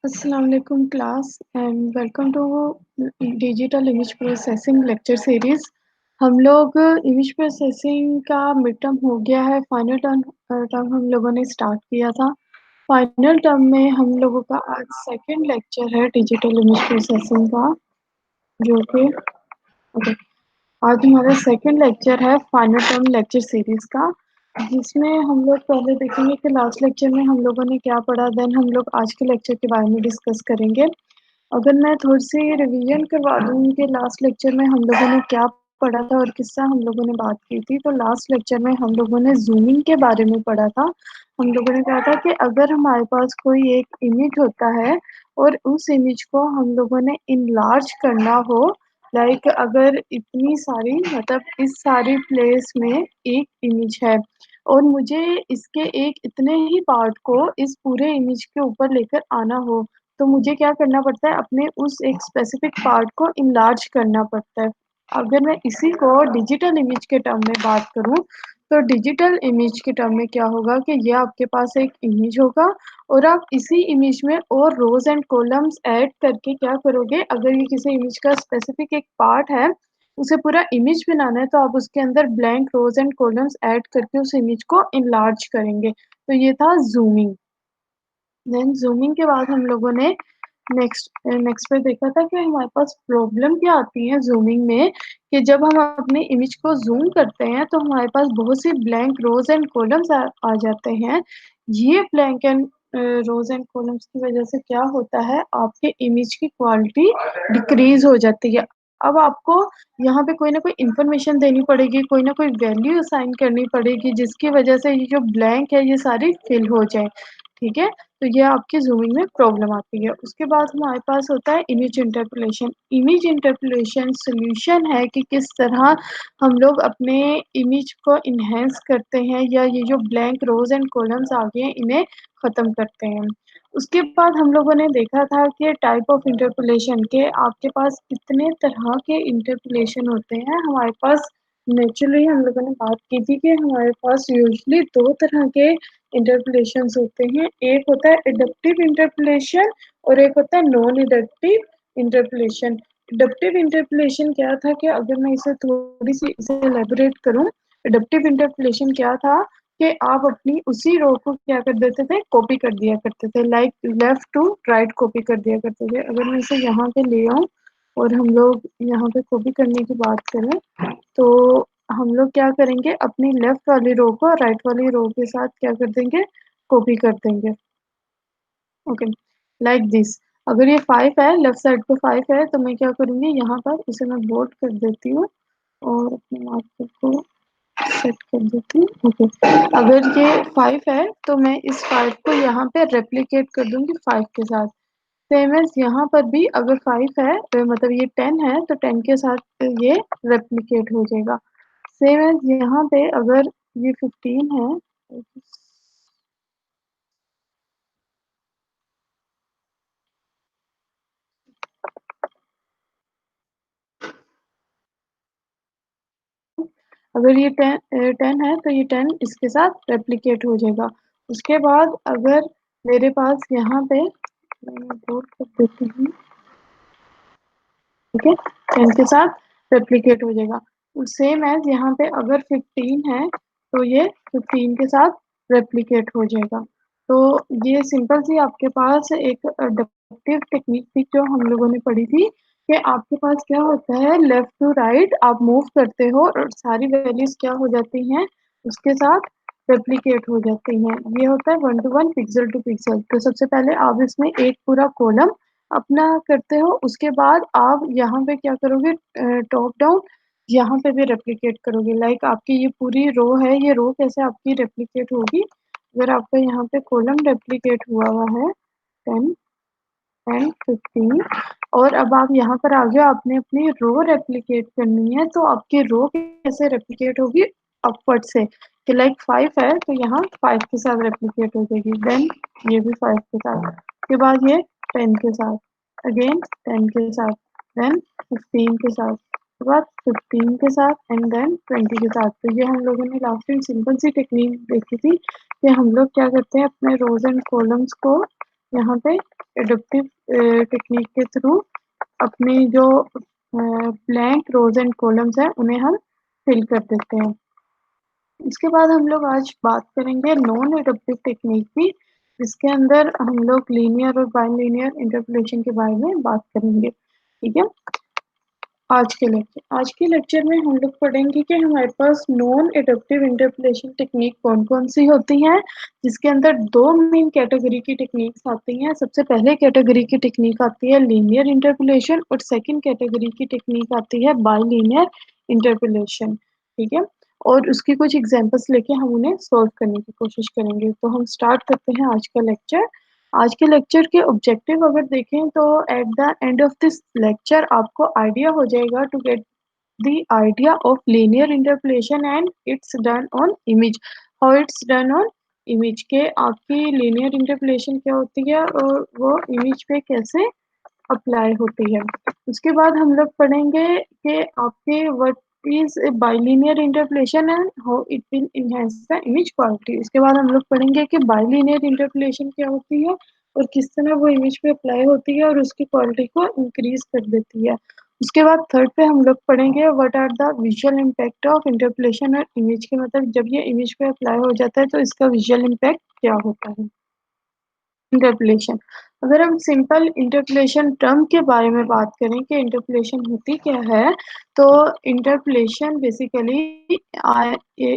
अस्सलाम वालेकुम class and welcome to digital image processing lecture series. हम लोग इमेज प्रोसेसिंग का मिड टर्म हो गया है। फाइनल टर्म हम लोगों ने स्टार्ट किया था। फाइनल टर्म में हम लोगों का आज सेकंड लेक्चर है डिजिटल इमेज प्रोसेसिंग का, जो कि ओके, आज हमारा सेकंड लेक्चर है फाइनल टर्म लेक्चर सीरीज का, जिसमें हम लोग पहले देखेंगे कि लास्ट लेक्चर में हम लोगों ने क्या पढ़ा। देन हम लोग आज के लेक्चर के बारे में डिस्कस करेंगे। अगर मैं थोड़ी-सी रिवीजन करवा दूँ कि लास्ट लेक्चर में हम लोगों ने क्या पढ़ा था और किससे हम लोगों ने बात की थी, तो लास्ट लेक्चर में हम लोगों ने ज़ूमिंग के बारे में पढ़ा था। हम लोगों ने कहा था कि अगर हमारे पास कोई एक इमेज होता है और उस इमेज को हम लोगों ने इनलार्ज करना हो, लाइक अगर इतनी सारी मतलब इस सारी प्लेस में एक इमेज है और मुझे इसके एक इतने ही पार्ट को इस पूरे इमेज के ऊपर लेकर आना हो, तो मुझे क्या करना पड़ता है, अपने उस एक स्पेसिफिक पार्ट को इनलार्ज करना पड़ता है। अगर मैं इसी को डिजिटल इमेज के टर्म में बात करूँ, तो डिजिटल इमेज के टर्म में क्या होगा कि ये आपके पास एक इमेज होगा और आप इसी इमेज में और रोज़ एंड कॉलम्स ऐड करके क्या करोगे, अगर ये किसी इमेज का स्पेसिफिक एक पार्ट है, उसे पूरा इमेज बनाना है, तो आप उसके अंदर blank rows and columns add करके उस इमेज को एनलार्ज करेंगे। तो ये था ज़ूमिंग। देन ज़ूमिंग के बाद हम लोगों ने नेक्स्ट पे देखा था कि हमारे पास प्रॉब्लम क्या आती है ज़ूमिंग में, कि जब हम अपनी इमेज को ज़ूम करते हैं तो हमारे पास बहुत सी ब्लैंक रोज़ एंड कॉलम्स आ जाते हैं। ये blank and rows and columns की वज़ह से क्या होता है, आपके इमेज की क्वालिटी डिक्रीज़ हो जाती है। अब आपको यहाँ पे कोई ना कोई इन्फॉर्मेशन देनी पड़ेगी, कोई ना कोई वैल्यू असाइन करनी पड़ेगी, जिसकी वज़ह से ये जो ब्लैंक है ये सारी फिल हो जाए, ठीक है? तो ये आपकी ज़ूमिंग में प्रॉब्लम आती है। उसके बाद हमारे पास होता है image interpolation. Image interpolation solution है कि किस तरह हम लोग अपने इमेज को एनहांस करते हैं या ये जो ब्लैंक रोज़ एंड कॉलम्स आ गए हैं इन्हें ख़त्म करते हैं। उसके बाद हम लोगों ने देखा था कि टाइप ऑफ इंटरपोलेशन के आपके पास कितने तरह के इंटरपोलेशन होते हैं। हमारे पास नेचुरली हम लोगों ने बात की थी कि हमारे पास यूजुअली 2 तरह के इंटरपोलेशंस होते हैं। एक होता है एडप्टिव इंटरपोलेशन और एक होता है non adaptive interpolation. Adaptive interpolation क्या था कि अगर मैं इसे थोड़ी-सी इसे इलैबोरेट करूँ, एडप्टिव इंटरपोलेशन क्या था कि आप अपनी उसी रो को क्या कर देते थे, कॉपी कर दिया करते थे, like left to right copy कर दिया करते थे। अगर मैं इसे यहाँ पे ले आऊँ और हम लोग यहाँ पे कॉपी करने की बात करें, तो हम लोग क्या करेंगे, अपनी लेफ्ट वाली रो को राइट वाली रो के साथ क्या कर देंगे, कॉपी कर देंगे। Okay, like this. अगर ये 5 है, लेफ्ट साइड पे 5 है, तो मैं क्या करूँगी, यहाँ पर इसे मैं बोल्ड कर देती हूँ और अपने मार्कर को सेट कर देती हूँ। ओके, अगर ये 5 है, तो मैं इस 5 को यहाँ पे रेप्लिकेट कर दूँगी 5 के साथ। सेम एज़ यहाँ पर भी अगर 5 है, मतलब ये 10 है, तो 10 के साथ ये रेप्लिकेट हो जाएगा। सेम एज़ यहाँ पे अगर ये 15 है, अगर ये 10 है, तो ये 10 इसके साथ रेप्लिकेट हो जाएगा। उसके बाद अगर मेरे पास यहाँ पे मैं बोर्ड कर देती हूँ, ठीक है? 10 के साथ रेप्लिकेट हो जाएगा। सेम एज़ यहाँ पे अगर 15 है, तो ये 15 के साथ रेप्लिकेट हो जाएगा। तो ये सिंपल सी आपके पास एक अडप्टिव टेक्निक थी जो हम लोगों ने पढ़ी थी, कि आपके पास क्या होता है, लेफ्ट टू राइट आप मूव करते हो और सारी वैल्यूज़ क्या हो जाती हैं, उसके साथ रेप्लिकेट हो जाती हैं। ये होता है 1 टू 1, पिक्सेल टू पिक्सेल। तो सबसे पहले आप इसमें एक पूरा कॉलम अपना करते हो, उसके बाद आप यहाँ पे क्या करोगे, टॉप डाउन यहाँ पे भी रेप्लिकेट करोगे। लाइक आपकी ये पूरी रो है, ये रो कैसे आपकी रेप्लिकेट होगी, अगर आपका यहाँ पे कॉलम रेप्लिकेट हुआ है 10 एंड 15 और अब आप यहाँ पर आ गए, आपने अपनी रो रेप्लिकेट करनी है, तो आपकी रो कैसे रेप्लिकेट होगी, अपवर्ड से, कि लाइक 5 है, तो यहाँ 5 के साथ रेप्लिकेट हो जाएगी। देन ये भी 5 के साथ, उसके बाद ये 10 के साथ, अगेन 10 के साथ, देन 15 के साथ, उसके बाद 15 के साथ एंड देन 20 के साथ। तो ये हम लोगों ने लास्ट टाइम सिंपल सी टेक्निक देखी थी कि हम लोग क्या करते हैं, अपने रोज एंड कॉलम्स को यहाँ पे एडप्टिव टेक्निक के थ्रू अपनी जो ब्लैंक रोज एंड कॉलम्स हैं उन्हें हम फिल कर देते हैं। इसके बाद हम लोग आज बात करेंगे नॉन एडप्टिव टेक्निक की, जिसके अंदर हम लोग लीनियर और बाइलिनियर इंटरपोलेशन के बारे में बात करेंगे। ठीक है। आज के लेक्चर में हम लोग पढ़ेंगे कि हमारे पास नॉन एडप्टिव इंटरपोलेशन टेक्निक कौन-कौन सी होती हैं, जिसके अंदर 2 मेन कैटेगरी की टेक्निक्स आती हैं। सबसे पहले कैटेगरी की टेक्निक आती है लीनियर इंटरपोलेशन और सेकंड कैटेगरी की टेक्निक आती है बाइलिनियर इंटरपोलेशन। ठीक है? और उसकी कुछ एग्जांपल्स लेके हम उन्हें सॉल्व करने की कोशिश करेंगे। तो हम स्टार्ट करते हैं आज का लेक्चर। आज के लेक्चर के ऑब्जेक्टिव अगर देखें तो at the end of this lecture आपको आइडिया हो जाएगा to get the idea of linear interpolation and it's done on image, how it's done on image, के आपकी लीनियर इंटरपोलेशन क्या होती है और वो इमेज पे कैसे अप्लाई होती है। उसके बाद हम लोग पढ़ेंगे कि आपके what is bilinear interpolation and how it will enhance the image quality. उसके बाद हम लोग पढ़ेंगे कि बाइलिनियर इंटरपोलेशन क्या होती है और किस तरह वो इमेज पे अप्लाई होती है और उसकी क्वालिटी को इंक्रीज कर देती है। उसके बाद थर्ड पे हम लोग पढ़ेंगे what are the visual impact of interpolation और इमेज के, मतलब जब ये इमेज पे अप्लाई हो जाता है तो इसका विजुअल इम्पैक्ट क्या होता है। इंटरपोलेशन, अगर हम सिंपल इंटरपोलेशन टर्म के बारे में बात करें कि इंटरपोलेशन होती क्या है, तो interpolation basically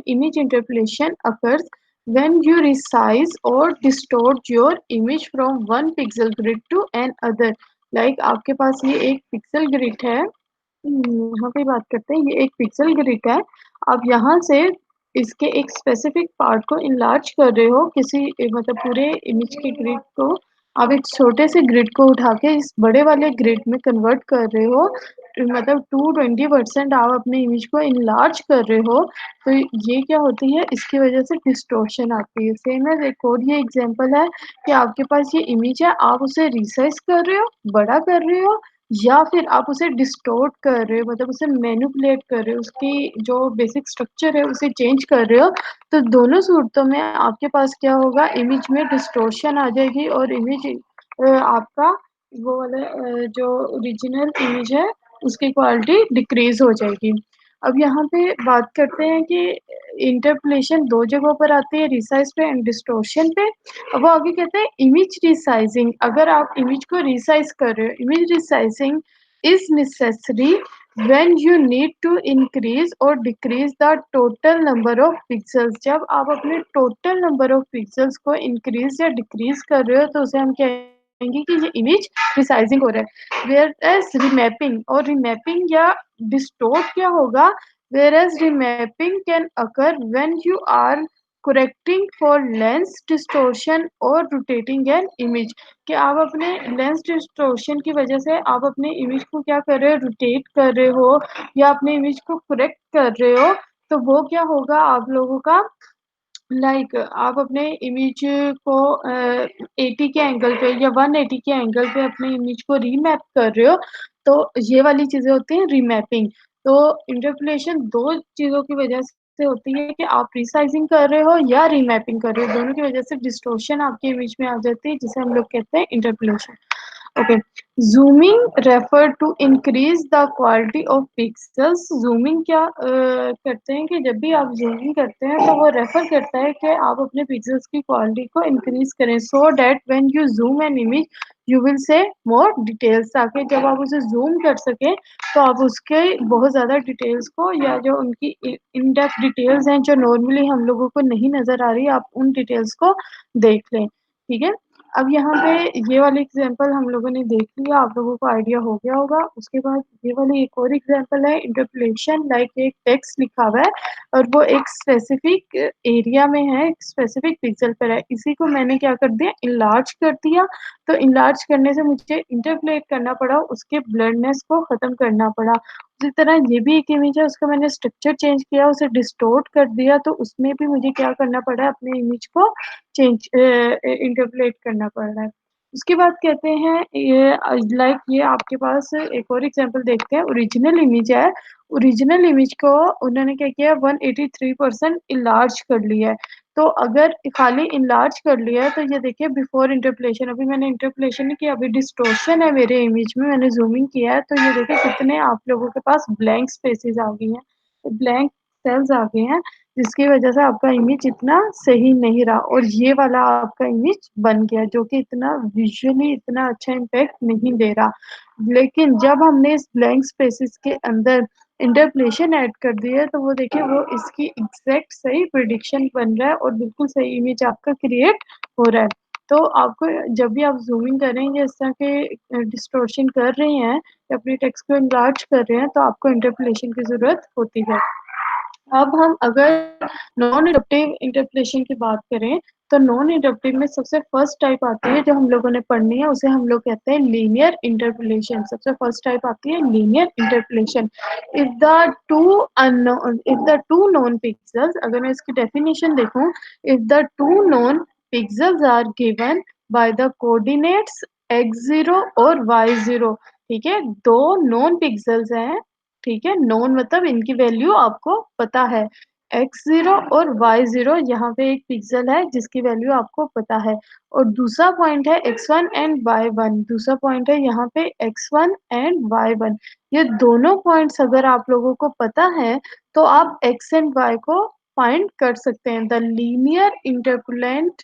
image interpolation occurs when you resize or distort your image from one pixel grid to another. Like आपके पास ये एक पिक्सल ग्रिड है, यहाँ पे बात करते हैं, ये एक पिक्सल ग्रिड है। आप यहाँ से इसके एक स्पेसिफिक पार्ट को इनलार्ज कर रहे हो, किसी मतलब पूरे इमेज के ग्रिड को आप एक छोटे से ग्रिड को उठा के इस बड़े वाले ग्रिड में कन्वर्ट कर रहे हो, मतलब 220% आप अपने इमेज को इनलार्ज कर रहे हो, तो ये क्या होती है, इसकी वजह से डिस्टॉर्शन आती है। सेम है, एक और ये एग्जांपल है कि आपके पास ये इमेज है, आप उसे रिसाइज कर रहे हो, बड़ा कर रहे हो, या फिर आप उसे डिस्टॉर्ट कर रहे हो, मतलब उसे मैनिपुलेट कर रहे हो, उसकी जो बेसिक स्ट्रक्चर है उसे चेंज कर रहे हो। तो दोनों सूरतों में आपके पास क्या होगा, इमेज में डिस्टॉर्शन आ जाएगी और इमेज आपका वो वाला जो ओरिजिनल इमेज है उसकी क्वालिटी डिक्रीज हो जाएगी। अब यहाँ पे बात करते हैं कि इंटरपोलेशन 2 जगहों पर आती है, रिसाइज पे एंड डिस्टॉर्शन पे। अब वो आगे कहते हैं इमेज रिसाइजिंग, अगर आप इमेज को रिसाइज कर रहे हो, image resizing is necessary when you need to increase और decrease the total number of pixels. जब आप अपने टोटल नंबर ऑफ पिक्सेल्स को इंक्रीज या डिक्रीज कर रहे हो तो उसे हम कहेंगे कि ये इमेज रिसाइजिंग हो रहा है। वेयर एज रिमैपिंग, और रिमैपिंग या डिस्टोर्ट क्या होगा, whereas remapping can occur when you are correcting for lens distortion और रोटेटिंग एन इमेज, कि आप अपने लेंस डिस्टॉर्शन की वजह से आप अपने इमेज को क्या कर रहे हो, रोटेट कर रहे हो या अपने इमेज को करेक्ट कर रहे हो, तो वो क्या होगा आप लोगों का, लाइक आप अपने इमेज को 80 के एंगल पे या 180 के एंगल पे अपने इमेज को रीमैप कर रहे हो, तो ये वाली चीज़ें होती हैं रीमैपिंग। तो इंटरपोलेशन 2 चीज़ों की वजह से होती है कि आप रिसाइजिंग कर रहे हो या रीमैपिंग कर रहे हो, दोनों की वजह से डिस्टॉर्शन आपके इमेज में आ जाती है, जिसे हम लोग कहते हैं interpolation. Okay, zooming refer to increase the quality of pixels. Zooming क्या करते हैं कि जब भी आप ज़ूमिंग करते हैं तो वो रेफर करता है कि आप अपने पिक्सेल्स की क्वालिटी को इंक्रीज करें, so that when you zoom an image you will say more details, ताकि जब आप उसे ज़ूम कर सकें तो आप उसके बहुत ज़्यादा डिटेल्स को, या जो उनकी इन डेप्थ डिटेल्स हैं जो नॉर्मली हम लोगों को नहीं नज़र आ रही, आप उन डिटेल्स को देख लें। ठीक है? अब यहाँ पे ये वाली एग्जांपल हम लोगों ने देख लिया, आप लोगों को आइडिया हो गया होगा। उसके बाद ये वाली एक और एग्जांपल है इंटरपोलेशन, लाइक एक टेक्स्ट लिखा हुआ है और वो एक स्पेसिफिक एरिया में है, एक स्पेसिफिक पिक्सल पर है। इसी को मैंने क्या कर दिया, इनलार्ज कर दिया। तो इनलार्ज करने से मुझे इंटरपोलेट करना पड़ा, उसके ब्लरनेस को ख़त्म करना पड़ा। उसी तरह ये भी एक इमेज है, उसका मैंने स्ट्रक्चर चेंज किया, उसे डिस्टॉर्ट कर दिया, तो उसमें भी मुझे क्या करना पड़ा, अपने इमेज को चेंज इंटरपोलेट करना पड़ रहा है। उसके बाद कहते हैं ये लाइक ये आपके पास एक और एग्जांपल देखते हैं, ओरिजिनल इमेज है। ओरिजिनल इमेज को उन्होंने क्या किया, 183% इनलार्ज कर लिया है। तो अगर खाली इनलार्ज कर लिया है तो ये देखिए बिफोर इंटरपोलेशन, अभी मैंने इंटरपोलेशन नहीं किया, अभी डिस्टॉर्शन है मेरे इमेज में, मैंने ज़ूमिंग किया है तो ये देखिए कितने आप लोगों के पास ब्लैंक स्पेसेस आ गई हैं, ब्लैंक सेल्स आ गए हैं, जिसकी वजह से आपका इमेज इतना सही नहीं रहा और ये वाला आपका इमेज बन गया जो कि इतना विजुअली इतना अच्छा इम्पैक्ट नहीं दे रहा। लेकिन जब हमने इस ब्लैंक स्पेसेस के अंदर इंटरपोलेशन ऐड कर दी है तो वो देखिए वो इसकी एग्ज़ैक्ट सही प्रेडिक्शन बन रहा है और बिल्कुल सही इमेज आपका क्रिएट हो रहा है। तो आपको जब भी आप ज़ूमिंग करेंगे इस तरह के डिस्टॉर्शन कर रहे हैं या अपने टेक्स्ट को एनलार्ज कर रहे हैं तो आपको इंटरपोलेशन की ज़रूरत होती है। अब हम अगर नॉन एडप्टिव इंटरप्रिटेशन की बात करें, तो नॉन एडप्टिव में सबसे फर्स्ट टाइप आती है जो हम लोगों ने पढ़नी है, उसे हम लोग कहते हैं लीनियर इंटरपोलेशन। सबसे फर्स्ट टाइप आती है linear interpolation. If the two known pixels, अगर मैं इसकी डेफिनेशन देखूं, if the two known pixels are given by the coordinates x0 और y0, ठीक है, दो नॉन पिक्सेल्स हैं, ठीक है, नोन मतलब इनकी वैल्यू आपको पता है, x0 और y0, यहाँ पे एक पिक्सेल है जिसकी वैल्यू आपको पता है और दूसरा पॉइंट है x1 एंड y1, दूसरा पॉइंट है यहाँ पे x1 एंड y1। ये दोनों पॉइंट्स अगर आप लोगों को पता है तो आप x एंड y को फाइंड कर सकते हैं। The linear interpolant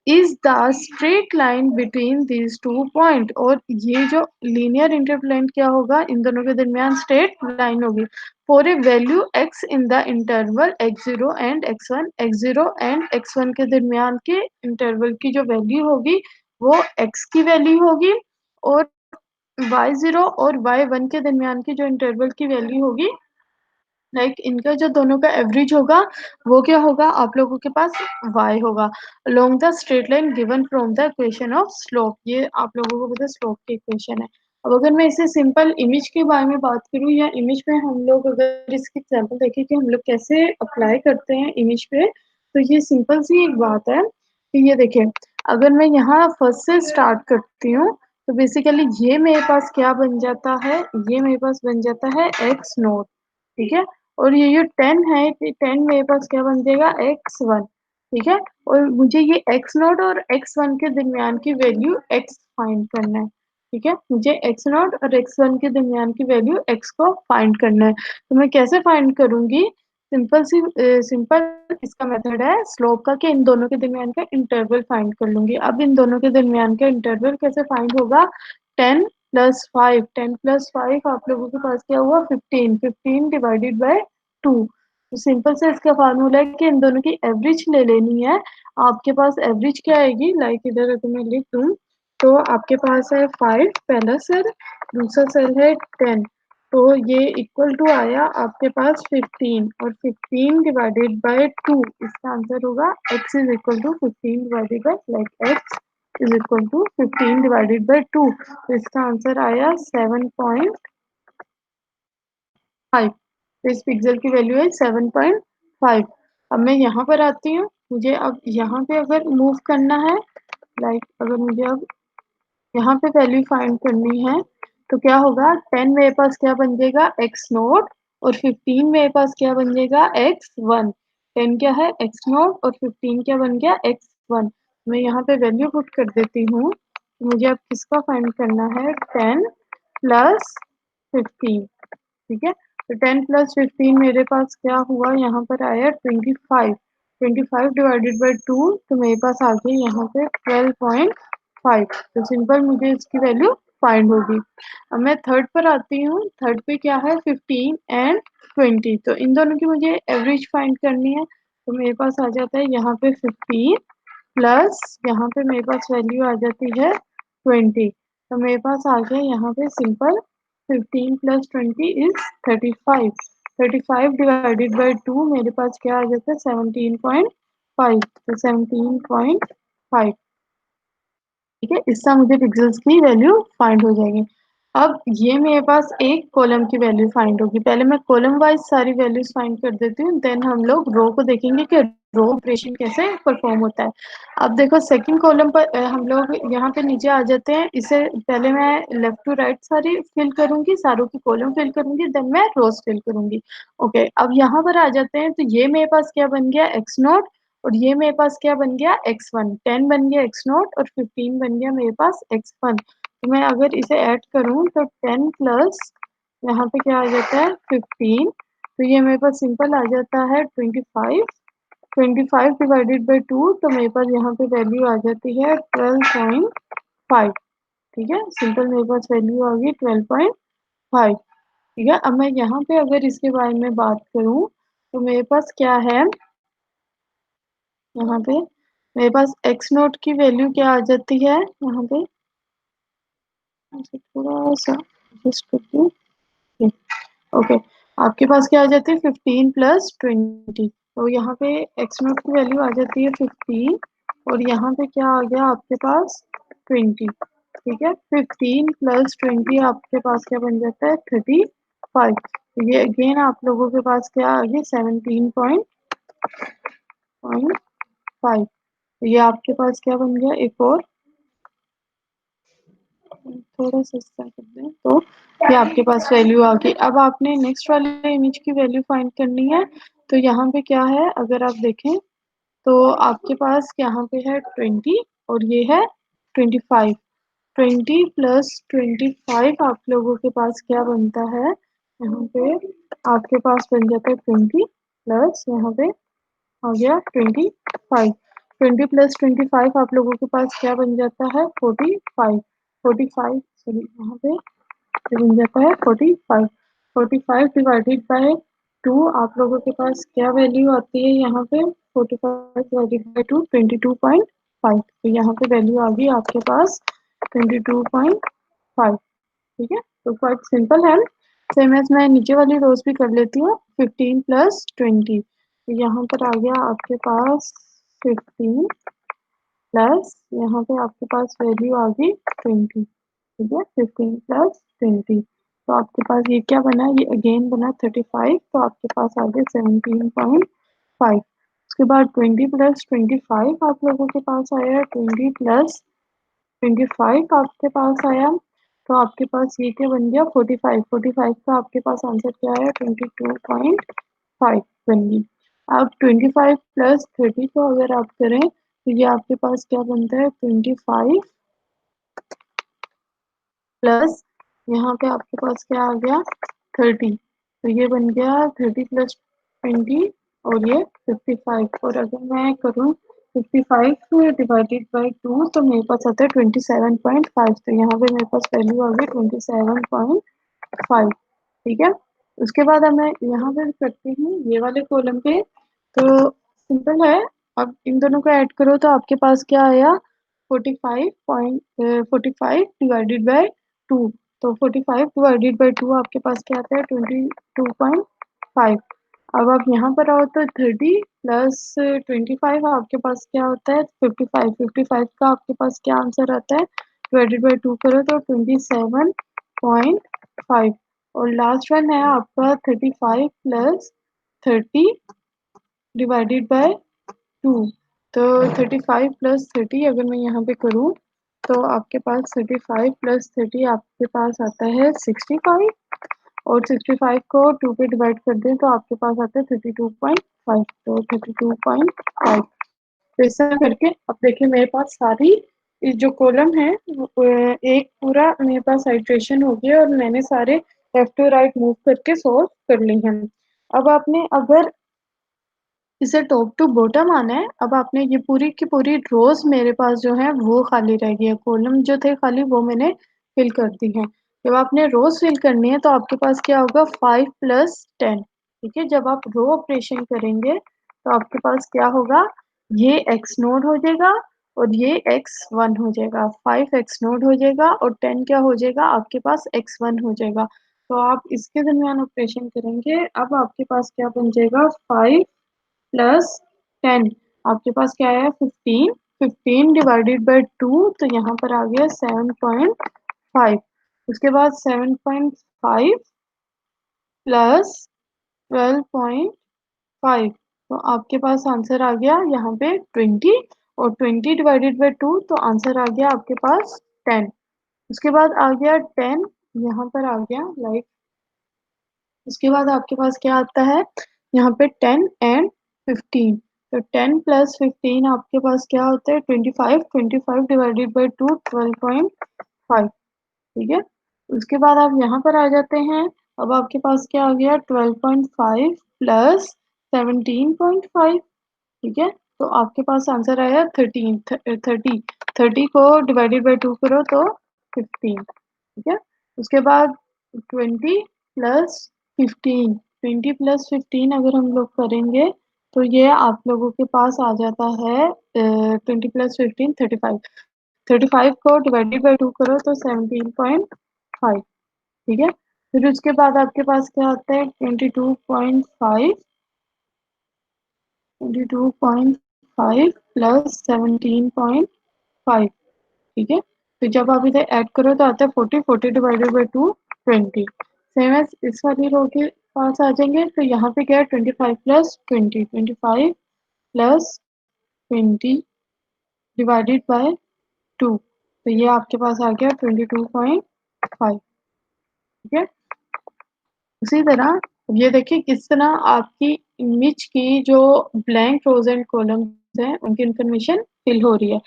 is the straight line between these two point, और ये जो लीनियर इंटरपोलेंट क्या होगा, इन दोनों के दरमियान स्ट्रेट लाइन होगी for a value x in the interval x0 and x1, x0 and x1 के दरमियान के इंटरवल की जो वैल्यू होगी वो x की वैल्यू होगी और y0 और y1 के दरमियान की जो इंटरवल की वैल्यू होगी, लाइक इनका जो दोनों का एवरेज होगा वो क्या होगा, आप लोगों के पास y होगा along the straight line given from the equation of slope. ये आप लोगों को पता है स्लोप की इक्वेशन है। अब अगर मैं इसे सिंपल इमेज के बारे में बात करूं या इमेज में हम लोग अगर इसकी एग्जांपल देखें कि हम लोग कैसे अप्लाई करते हैं इमेज पे, तो ये सिंपल सी एक बात है कि ये देखिए, अगर मैं यहाँ फर्स्ट से स्टार्ट करती हूँ तो बेसिकली ये मेरे पास क्या बन जाता है, ये मेरे पास बन जाता है एक्स नोट, ठीक है, और ये जो 10 है, ये 10 मेरे पास क्या बन जाएगा x1, ठीक है, और मुझे ये x0 और x1 के दरमियान की वैल्यू x फाइंड करना है, ठीक है, मुझे x0 और x1 के दरमियान की वैल्यू x को फाइंड करना है। तो मैं कैसे फाइंड करूंगी, सिंपल इसका मेथड है स्लोप का कि इन दोनों के दरमियान का इंटरवल फाइंड कर लूंगी। अब इन दोनों के दरमियान का इंटरवल कैसे फाइंड होगा, 10 प्लस 5, 10 प्लस 5 आप लोगों के पास क्या हुआ 15, 15 डिवाइडेड बाय 2। तो सिंपल से इसका फार्मूला है कि इन दोनों की एवरेज ले लेनी है। आपके पास एवरेज क्या आएगी, लाइक इधर अगर मैं लिख दूं तो आपके पास है 5 पहला सेल, दूसरा सेल है 10, तो ये इक्वल टू आया आपके पास 15 और 15 डिवाइडेड बाय 2, इसका आंसर होगा x is equal to 15 divided by like x is equal to 15 divided by 2, तो इसका आंसर आया 7.5। तो इस पिक्सल की वैल्यू है 7.5। अब मैं यहाँ पर आती हूँ, मुझे अब यहाँ पे अगर मूव करना है, लाइक अगर मुझे अब यहाँ पे वैल्यू फाइंड करनी है तो क्या होगा, 10 मेरे पास क्या बन जाएगा एक्स नोट और 15 मेरे पास क्या बन जाएगा x1। 10 क्या है x नोट और 15 क्या बन गया x1। मैं यहाँ पे वैल्यू पुट कर देती हूँ, मुझे अब किसका फाइंड करना है, 10 प्लस 15, ठीक है, तो 10 प्लस 15 मेरे पास क्या हुआ, यहाँ पर आया 25, 25 डिवाइडेड बाई 2, तो मेरे पास आ गई यहाँ पे 12.5। तो सिंपल मुझे इसकी वैल्यू फाइंड होगी। अब मैं थर्ड पर आती हूँ, थर्ड पे क्या है 15 एंड 20, तो इन दोनों की मुझे एवरेज फाइंड करनी है, तो मेरे पास आ जाता है यहाँ पे 15 प्लस यहाँ पे मेरे पास वैल्यू आ जाती है 20, तो मेरे पास आ गया यहाँ पे simple 15 plus 20 is 35, 35 divided by 2 मेरे पास क्या आ जाता है 17.5, तो 17.5, ठीक है, इससे मुझे पिक्सेल्स की वैल्यू फाइंड हो जाएगी। अब ये मेरे पास एक कॉलम की वैल्यू फाइंड होगी, पहले मैं कॉलम वाइज सारी वैल्यूज फाइंड कर देती हूँ, देन हम लोग रो को देखेंगे कि रो ऑपरेशन कैसे परफॉर्म होता है। अब देखो सेकंड कॉलम पर हम लोग यहाँ पे नीचे आ जाते हैं, इसे पहले मैं लेफ्ट टू राइट सारी फिल करूंगी, सारों की कॉलम फिल करूंगी, देन मैं रोज फिल करूंगी। ओके, अब यहाँ पर आ जाते हैं, तो ये मेरे पास क्या बन गया एक्स नोट और ये मेरे पास क्या बन गया x1, 10 बन गया x0 और 15 बन गया मेरे पास x1। तो मैं अगर इसे ऐड करूं तो 10 प्लस यहाँ पे क्या आ जाता है 15, तो ये मेरे पास सिंपल आ जाता है 25। 25 डिवाइडेड बाई 2, तो मेरे पास यहाँ पे वैल्यू आ जाती है 12.5। ठीक है, सिंपल मेरे पास वैल्यू आ गई 12.5। ठीक है, अब मैं यहाँ पे अगर इसके बारे में बात करूँ तो मेरे पास क्या है, यहाँ पे मेरे पास एक्स नोट की वैल्यू क्या आ जाती है, यहाँ पे ऐसे थोड़ा सा एडजस्ट करती हूँ। ओके, आपके पास क्या आ जाती है 15 प्लस 20, तो यहाँ पे एक्स नोट की वैल्यू आ जाती है 15 और यहाँ पे क्या आ गया आपके पास 20। ठीक है, 15 प्लस 20 आपके पास क्या बन जाता है 35। तो ये अगेन आप लोगों के पास क्या आ गया 17.5। तो ये आपके पास क्या बन गया, एक और थोड़ा सा इसका कर दें तो ये आपके पास वैल्यू आ गई। अब आपने नेक्स्ट वाले इमेज की वैल्यू फाइंड करनी है। तो यहाँ पे क्या है, अगर आप देखें तो आपके पास यहाँ पे है 20 और ये है 25। 20 प्लस 25 आप लोगों के पास क्या बनता है, यहाँ पे आपके पास बन जाता है 20 प्लस यहाँ पे हो गया 25। 20 प्लस 25 आप लोगों के पास क्या बन जाता है 45। 45 सॉरी, यहाँ पे ये बन जाता है 45। 45 डिवाइडेड बाय 2 आप लोगों के पास क्या वैल्यू आती है यहाँ पे 45 डिवाइडेड बाय 2 22.5। तो यहाँ पे वैल्यू आ गई आपके पास 22.5। ठीक है, तो क्वाइट सिंपल है। सेम एज मैं नीचे वाली रोज भी कर लेती हूँ। 15 प्लस 20, तो यहाँ पर आ गया आपके पास 15 प्लस यहाँ पे आपके पास वैल्यू आ गई 20। ठीक है, 15 प्लस 20, तो आपके पास ये क्या बना, ये अगेन बना 35, तो आपके पास आ गया 17.5। उसके बाद 20 प्लस 25 आप लोगों के पास आया, 20 प्लस 25 आपके पास आया, तो आपके पास ये क्या बन गया 45। 45 का आपके पास आंसर क्या है 22.5 बन गई। अब 25 प्लस 30 को अगर आप करें तो ये आपके पास क्या बनता है 25 प्लस यहाँ पे आपके पास क्या आ गया 30, तो ये बन गया 30 प्लस 20 और ये 55। और अगर मैं करूँ 55 डिवाइडेड बाई 2 तो मेरे पास आता है 27.5। तो यहाँ पे मेरे पास वैल्यू आ गई 27.5। ठीक है, उसके बाद अब मैं यहाँ पे करती हूँ ये वाले कॉलम पे, तो सिंपल है। अब इन दोनों को ऐड करो तो आपके पास क्या आया 45 डिवाइडेड बाय 2, तो 45 डिवाइडेड बाय 2 आपके पास क्या आता है 22.5। अब आप यहाँ पर आओ तो 30 प्लस 25 आपके पास क्या होता है 55। 55 का आपके पास क्या आंसर आता है डिवाइडेड बाय 2 करो तो 27.5। और लास्ट वन है आपका 35 प्लस 30 डिवाइडेड बाय 2, तो 35 प्लस 30 अगर मैं यहाँ पे करूँ तो आपके पास 35 प्लस 30 आपके पास आता है 65, और 65 को 2 पे डिवाइड कर दें तो आपके पास आता है 32.5, तो 32.5। तो इस तरह करके अब देखिए मेरे पास सारी इस जो कॉलम है एक पूरा मेरे पास आइट्रेशन हो गया और मैंने सारे लेफ्ट टू राइट मूव करके सॉल्व कर ली हैं। अब आपने अगर इसे टॉप टू बॉटम आना है, अब आपने ये पूरी की पूरी रोज मेरे पास जो है वो खाली रह गई है, कॉलम जो थे खाली वो मैंने फिल कर दी है। जब आपने रोज फिल करनी है तो आपके पास क्या होगा 5 प्लस 10। ठीक है, जब आप रो ऑपरेशन करेंगे तो आपके पास क्या होगा, ये एक्स नोड हो जाएगा और ये एक्स वन हो जाएगा, 5 एक्स नोड हो जाएगा और 10 क्या हो जाएगा आपके पास एक्स वन हो जाएगा। तो आप इसके दरमियान ऑपरेशन करेंगे, अब आपके पास क्या बन जाएगा 5 प्लस 10 आपके पास क्या है 15। 15 डिवाइडेड बाय 2, तो यहाँ पर आ गया 7.5। उसके बाद 7.5 प्लस 12.5, तो आपके पास आंसर आ गया यहाँ पे 20, और 20 डिवाइडेड बाय 2 तो आंसर आ गया आपके पास 10। उसके बाद आ गया 10 यहाँ पर आ गया लाइक, उसके बाद आपके पास क्या आता है यहाँ पे 10 एंड 15, तो 10 प्लस 15 आपके पास क्या होता है 25, 25 डिवाइडेड बाई 2 12.5, ठीक है। उसके बाद आप यहाँ पर आ जाते हैं। अब आपके पास क्या आ गया 12.5 प्लस 17.5, ठीक है। तो आपके पास आंसर आया 13, 30, 30 को डिवाइडेड बाई 2 करो तो 15, ठीक है। उसके बाद 20 प्लस 15, 20 प्लस 15 अगर हम लोग करेंगे तो ये आप लोगों के पास आ जाता है 20 प्लस 15 35, 35 को डिवाइडेड बाई 2 करो तो 17.5, ठीक है। फिर उसके बाद आपके पास क्या आता है 22.5, 22.5 प्लस 17.5, ठीक है। तो जब आप इधर ऐड करो तो आता है 40, 40 डिवाइडेड बाई 2 20, सेम एज इस वाली रो के पास आ जाएंगे। तो यहाँ पे क्या है 25 प्लस 20, 25 प्लस 20 डिवाइडेड बाय 2, तो ये आपके पास आ गया 22.5, ठीक है। उसी तरह ये देखिए किस तरह आपकी इमेज की जो ब्लैंक रोज एंड कॉलम्स हैं उनकी इंफॉर्मेशन फिल हो रही है।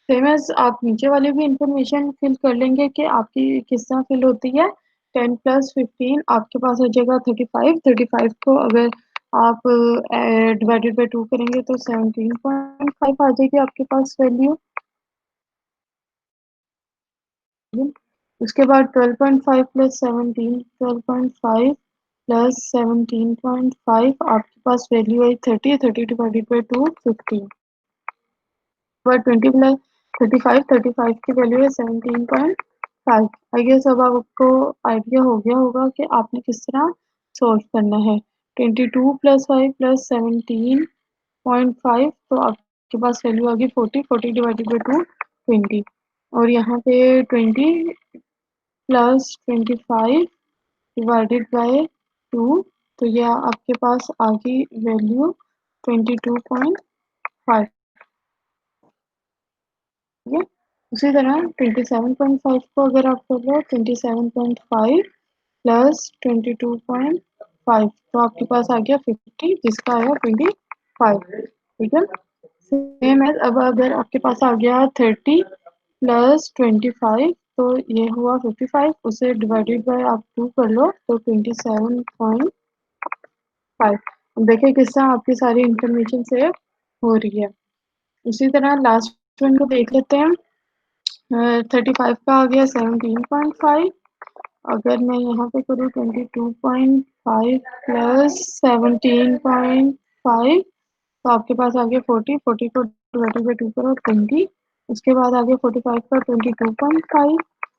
सेम एज आप नीचे वाली भी इंफॉर्मेशन फिल कर लेंगे कि आपकी किस तरह फिल होती है। 10 प्लस 15 आपके पास हो जाएगा 35, 35 को अगर आप डिवाइडेड बाई 2 करेंगे तो 17.5 आ जाएगी आपके पास वैल्यू। उसके बाद 12.5 प्लस 17, 12.5 प्लस 17.5 आपके पास वैल्यू आई 30, 30 डिवाइडेड बाई 2 15, और 20 प्लस 35, 35 की वैल्यू है 17.5। आई गेस अब आपको आइडिया हो गया होगा कि आपने किस तरह सॉल्व करना है। 22 प्लस 5 प्लस 17.5, तो आपके पास वैल्यू आ गई 40, 40 डिवाइडेड बाई 2 20, और यहाँ पे 20 प्लस 25 डिवाइडेड बाय 2, तो यह आपके पास आ गई वैल्यू 22.5, ठीक है। उसी तरह 27.5 को अगर आप कर लो 27.5 प्लस 22.5, तो आपके पास आ गया 50 जिसका आया 25, ठीक है। सेम है। अब अगर आपके पास आ गया 30 प्लस 25, तो ये हुआ 55, उसे डिवाइडेड बाय आप 2 कर लो तो 27.5। देखिए किस तरह आपकी सारी इंफॉर्मेशन सेव हो रही है। उसी तरह लास्ट वन को देख लेते हैं। 35 का आ गया 17.5, अगर मैं यहाँ पे करूँ 22.5 प्लस 17.5, तो आपके पास आ गया 40, 40 को डिवाइडेड बाई 2 करो 20, उसके बाद आ गया 45 का 22.5,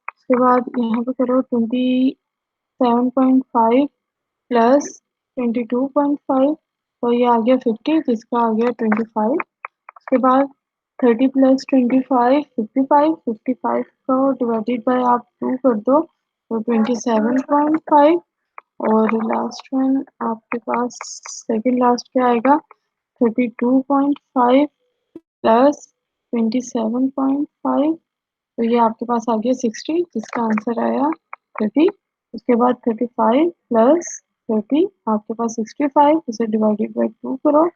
उसके बाद यहाँ पे करो 27.5 प्लस 22.5, तो ये आ गया 50 जिसका आ गया 25। उसके बाद 30 प्लस 25 55, 55 को डिवाइडेड बाय आप 2 कर दो तो 27.5, और लास्ट वन आपके पास सेकंड लास्ट क्या आएगा 32.5 प्लस 27.5, तो ये आपके पास आ गया 60 जिसका आंसर आया 30। उसके बाद 35 प्लस 30 आपके पास 65, उसे डिवाइडेड बाई 2 करो,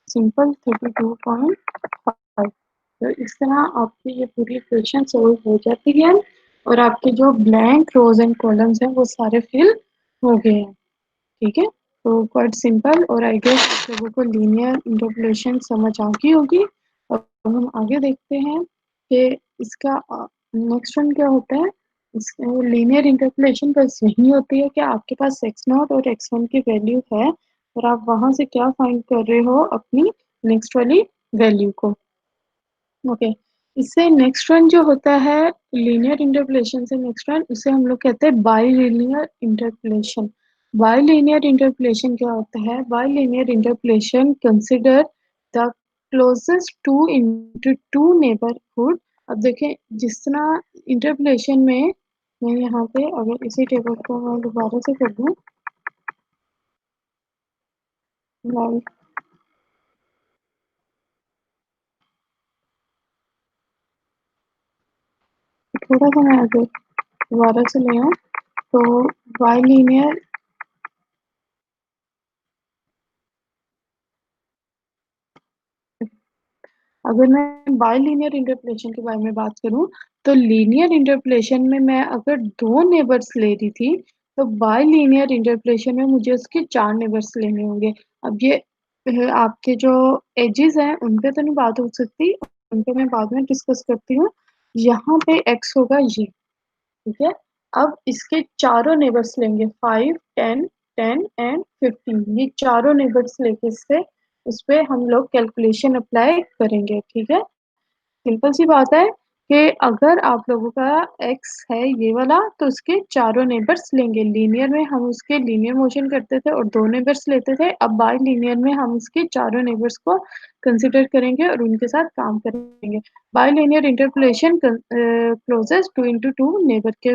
सिंपल 32.5। तो इस तरह आपकी ये पूरी इक्वेशन सॉल्व हो जाती है और आपके जो ब्लैंक रोज एंड कॉलम्स हैं वो सारे फिल हो गए हैं, ठीक है। तो क्वाइट सिंपल, और आई गेस आप लोगों को लीनियर इंटरपोलेशन समझ आ गई होगी। अब हम आगे देखते हैं कि इसका नेक्स्ट वन क्या होता है। लीनियर इंटरपोलेशन बस यही होती है कि आपके पास एक्स नॉट और एक्स वन की वैल्यू है और आप वहां से क्या फाइंड कर रहे हो अपनी नेक्स्ट वाली वैल्यू को। ओके, इससे नेक्स्ट वन जो होता है लीनियर इंटरपोलेशन से नेक्स्ट वन, उसे हम लोग कहते हैं बाइलिनियर इंटरपोलेशन। बाइलिनियर इंटरपोलेशन क्या होता है? Bilinear interpolation consider the closest two into two neighbourhood. अब देखें जिस तरह इंटरपोलेशन में, मैं यहाँ पे अगर इसी टेबल को मैं दोबारा से कर दूँ, थोड़ा सा मैं आगे दोबारा से ले आऊँ, तो बाइलिनियर अगर मैं बाइलिनियर इंटरपोलेशन के बारे में बात करूँ, तो लीनियर इंटरपोलेशन में मैं अगर 2 नेबर्स ले रही थी, तो बाइलिनियर इंटरपोलेशन में मुझे उसके 4 नेबर्स लेने होंगे। अब ये आपके जो एजेस हैं, उन पे तो नहीं बात हो सकती, उन पे मैं बाद में डिस्कस करती हूँ। यहाँ पे x होगा ये, ठीक है? अब इसके चारों नेबर्स लेंगे 5, 10, 10 एंड 15, ये चारों नेबर्स लेके इससे इस पे हम लोग कैलकुलेशन अप्लाई करेंगे, ठीक है? सिंपल सी बात है कि अगर आप लोगों का एक्स है ये वाला, तो उसके चारों नेबर्स लेंगे। लीनियर में हम उसके लीनियर मोशन करते थे और 2 नेबर्स लेते थे। अब बाय लीनियर में हम उसके चारों नेबर्स को कंसिडर करेंगे और उनके साथ काम करेंगे। Bye linear interpolation closest 2 into 2 neighbour के,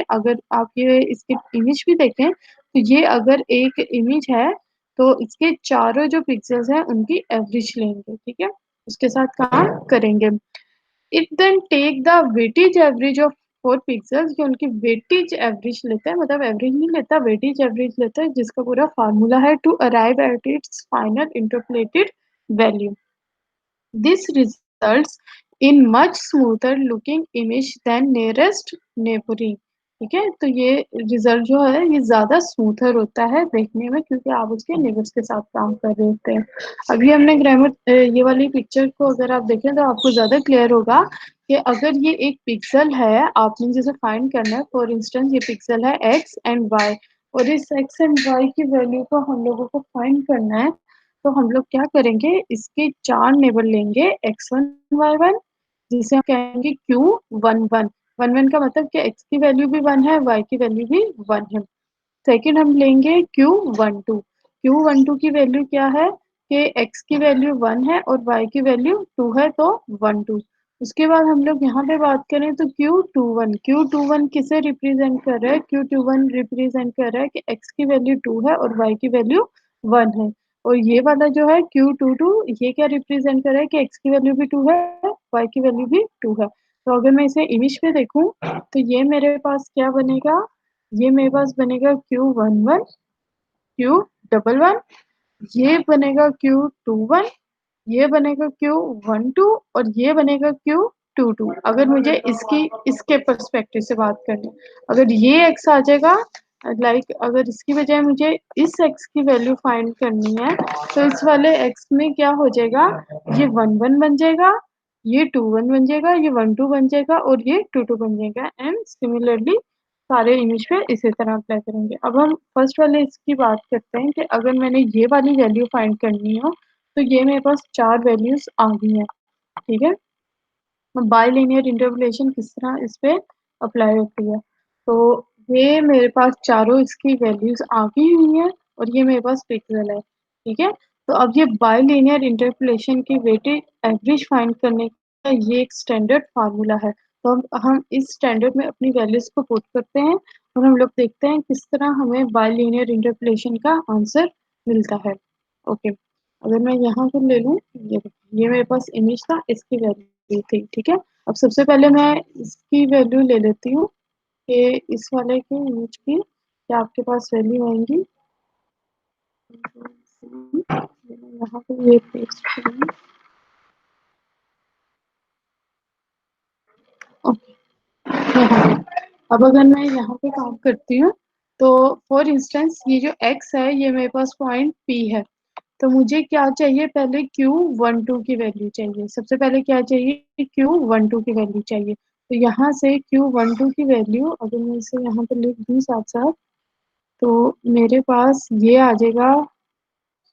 अगर आप ये इसकी इमेज भी देखें, तो ये अगर एक इमेज है, तो इसके चारों जो पिक्सेल्स हैं उनकी एवरेज लेंगे, ठीक है? उसके साथ काम करेंगे। It then take the weightage average of 4 pixels, जो उनकी वेटेज एवरेज लेता है, मतलब एवरेज नहीं लेता, वेटेज एवरेज लेता है, जिसका पूरा फार्मूला है to arrive at its final interpolated value. This results in much smoother looking image than nearest neighboring। ठीक है, तो ये रिजल्ट जो है ये ज्यादा स्मूथर होता है देखने में, क्योंकि आप उसके नेबर्स के साथ काम कर रहे होते हैं। अभी हमने ग्रामर ये वाली पिक्चर को अगर आप देखें तो आपको ज्यादा क्लियर होगा कि अगर ये एक पिक्सल है, आपने जैसे फाइंड करना है, फॉर इंस्टेंस ये पिक्सल है एक्स एंड वाई, और इस एक्स एंड वाई की वैल्यू को हम लोगों को फाइंड करना है। तो हम लोग क्या करेंगे, इसके 4 नेबर लेंगे x1 y1, जिसे हम कहेंगे q11। 11 का मतलब कि x की वैल्यू भी 1 है, y की वैल्यू भी 1 है। सेकंड हम लेंगे Q12। Q12 की वैल्यू क्या है कि x की वैल्यू 1 है और y की वैल्यू 2 है, तो 12। उसके बाद हम लोग यहाँ पे बात करें तो Q21 किसे रिप्रेजेंट कर रहा है? Q21 रिप्रेजेंट कर रहा है कि x की वैल्यू 2 है और y की वैल्यू 1 है। और ये वाला जो है Q22, ये क्या रिप्रेजेंट कर रहा है कि x की वैल्यू भी 2 है, y की वैल्यू भी 2 है। तो अगर मैं इसे इमेज पे देखूं, तो ये मेरे पास क्या बनेगा, ये मेरे पास बनेगा Q11, Q11, ये बनेगा Q21, ये बनेगा Q12 और ये बनेगा Q22। अगर मुझे इसके पर्सपेक्टिव से बात करनी, अगर ये x आ जाएगा, अगर इसकी बजाय मुझे इस x की वैल्यू फाइंड करनी है, तो इस वाले x में क्या हो जाएगा, ये 1 1 बन जाएगा, ये 2 1 बन जाएगा, ये 1 2 बन जाएगा और ये 2 2 बन जाएगा। एंड सिमिलरली सारे इमेज पे इसी तरह अप्लाई करेंगे। अब हम फर्स्ट वाले इसकी बात करते हैं कि अगर मैंने ये वाली वैल्यू फाइंड करनी हो, तो ये मेरे पास 4 वैल्यूज आ गई हैं, ठीक है? बाइलिनियर इंटरपोलेशन किस तरह इस पे अप्लाई होती है, तो ये मेरे पास चारों इसकी वैल्यूज आ गई हुई हैं और ये मेरे पास पिक्सल है, ठीक है? तो अब ये बाइलिनियर इंटरपोलेशन की वेटेज एवरेज फाइंड करने का ये एक स्टैंडर्ड फार्मूला है। तो अब हम इस स्टैंडर्ड में अपनी वैल्यूज को पुट करते हैं और हम लोग देखते हैं किस तरह हमें बाइलिनियर इंटरपोलेशन का आंसर मिलता है। ओके, अगर मैं यहाँ पर ले लूँ, ये मेरे पास इमेज था, इसकी वैल्यू थी, ठीक है? अब सबसे पहले मैं इसकी वैल्यू ले लेती हूँ कि इस वाले की इमेज की क्या आपके पास वैल्यू आएंगी। यहाँ पे ये पेस्ट करूँगी। ओके, यहाँ पे अब अगर मैं यहाँ पे काम करती हूँ, तो फॉर इंस्टेंस ये जो x है ये मेरे पास पॉइंट P है, तो मुझे क्या चाहिए, पहले Q12 की वैल्यू चाहिए। सबसे पहले क्या चाहिए, Q12 की वैल्यू चाहिए। तो यहाँ से Q12 की वैल्यू अगर मैं इसे यहाँ पे लिख दूँ साथ साथ, तो मेरे पास ये आ जाएगा,